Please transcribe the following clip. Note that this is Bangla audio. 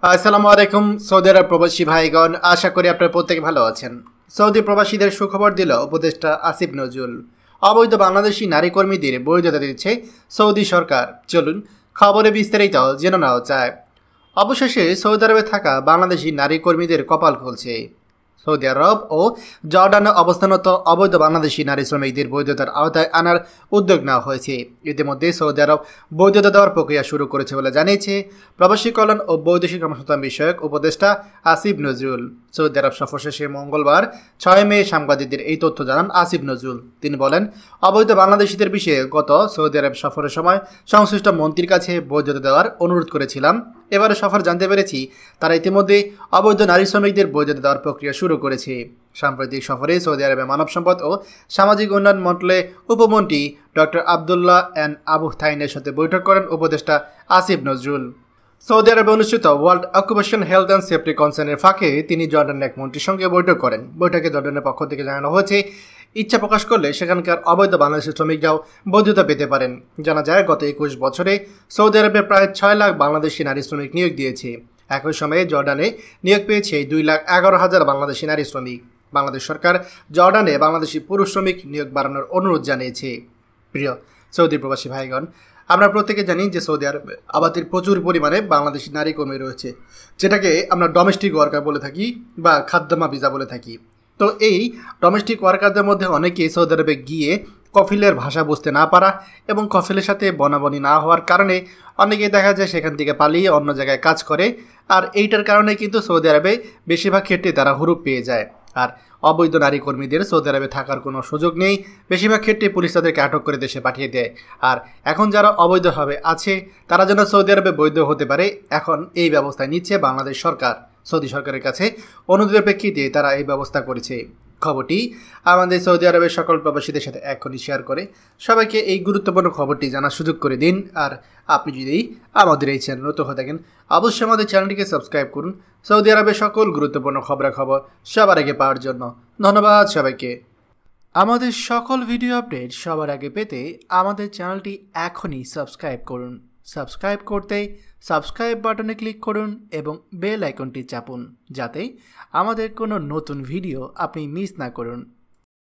আসসালামু আলাইকুম সৌদি আরব প্রবাসী ভাইগণ, আশা করি আপনারা প্রত্যেকে ভালো আছেন। সৌদি প্রবাসীদের সুখবর দিল উপদেষ্টা আসিফ নজরুল। অবৈধ বাংলাদেশি নারী কর্মীদের বৈধতা দিচ্ছে সৌদি সরকার। চলুন খবরে বিস্তারিত জেনে নেওয়া যায়। অবশেষে সৌদি আরবে থাকা বাংলাদেশি নারী কর্মীদের কপাল খুলছে। সৌদি আরব ও জর্ডানে অবস্থানরত অবৈধ বাংলাদেশি নারী শ্রমিকদের বৈধতার আওতায় আনার উদ্যোগ নেওয়া হয়েছে। ইতিমধ্যে সৌদি আরব বৈধতা দেওয়ার প্রক্রিয়া শুরু করেছে বলে জানিয়েছে প্রবাসী কল্যাণ ও বৈদেশিক কর্মসংস্থান বিষয়ক উপদেষ্টা আসিফ নজরুল। সৌদি আরব সফর শেষে মঙ্গলবার 6 মে সাংবাদিকদের এই তথ্য জানান আসিফ নজরুল। তিনি বলেন, অবৈধ বাংলাদেশিদের বিষয়ে গত সৌদি আরব সফরের সময় সংশ্লিষ্ট মন্ত্রীর কাছে বৈধতা দেওয়ার অনুরোধ করেছিলাম। এবারে সফর জানতে পেরেছি তারা ইতিমধ্যে অবৈধ নারী শ্রমিকদের বৈধতা দেওয়ার প্রক্রিয়া শুরু করেছে। সাম্প্রতিক সফরে সৌদি আরবে মানব সম্পদ ও সামাজিক উন্নয়ন মন্ত্রণালয়ের উপমন্ত্রী ডক্টর আবদুল্লাহ এন আবু থাইনের সাথে বৈঠক করেন উপদেষ্টা আসিফ নজরুল। সৌদি আরবে অনুষ্ঠিত world occupation health and safety কনসার্নের ফাঁকে তিনি জর্ডানের এক মন্ত্রীর সঙ্গে বৈঠক করেন। বৈঠকে জর্ডানের পক্ষ থেকে জানানো হয়েছে, ইচ্ছা প্রকাশ করলে সেখানকার অবৈধ বাংলাদেশি শ্রমিকরাও বৈধতা পেতে পারেন। জানা যায়, গত 21 বছরে সৌদি আরবে প্রায় 6 লাখ বাংলাদেশি নারী শ্রমিক নিয়োগ দিয়েছে। একই সময়ে জর্ডানে নিয়োগ পেয়েছে 2,11,000 বাংলাদেশি নারী শ্রমিক। বাংলাদেশ সরকার জর্ডানে বাংলাদেশি পুরুষ শ্রমিক নিয়োগ বাড়ানোর অনুরোধ জানিয়েছে। প্রিয় সৌদি প্রবাসী ভাইগণ, আমরা প্রত্যেকে জানি যে সৌদি আরবে আমাদের প্রচুর পরিমাণে বাংলাদেশি নারী কর্মী রয়েছে, যেটাকে আমরা ডোমেস্টিক ওয়ার্কার বলে থাকি বা খাদ্যমা ভিসা বলে থাকি। তো এই ডোমেস্টিক ওয়ার্কারদের মধ্যে অনেকেই সৌদি আরবে গিয়ে কফিলের ভাষা বুঝতে না পারা এবং কফিলের সাথে বনাবনি না হওয়ার কারণে অনেকেই দেখা যায় সেখান থেকে পালিয়ে অন্য জায়গায় কাজ করে। আর এইটার কারণে কিন্তু সৌদি আরবে বেশিরভাগ ক্ষেত্রে তারা হুরুপ পেয়ে যায়। আর অবৈধ নারী কর্মীদের সৌদি আরবে থাকার কোনো সুযোগ নেই। বেশিরভাগ ক্ষেত্রে পুলিশ তাদেরকে আটক করে দেশে পাঠিয়ে দেয়। আর এখন যারা অবৈধভাবে আছে তারা যেন সৌদি আরবে বৈধ হতে পারে, এখন এই ব্যবস্থা নিচ্ছে বাংলাদেশ সরকার। সৌদি সরকারের কাছে অনুরোধের প্রেক্ষিতে তারা এই ব্যবস্থা করেছে। খবরটি আমাদের সৌদি আরবের সকল প্রবাসীদের সাথে এখনই শেয়ার করে সবাইকে এই গুরুত্বপূর্ণ খবরটি জানার সুযোগ করে দিন। আর আপনি যদি আমাদের এই চ্যানেল নতুন হয়ে থাকেন, অবশ্যই আমাদের চ্যানেলটিকে সাবস্ক্রাইব করুন সৌদি আরবের সকল গুরুত্বপূর্ণ খবরাখবর সবার আগে পাওয়ার জন্য। ধন্যবাদ সবাইকে। আমাদের সকল ভিডিও আপডেট সবার আগে পেতে আমাদের চ্যানেলটি এখনই সাবস্ক্রাইব করুন। সাবস্ক্রাইব করতে সাবস্ক্রাইব বাটনে ক্লিক করুন এবং বেল আইকনটি চাপুন, যাতে আমাদের কোনো নতুন ভিডিও আপনি মিস না করুন।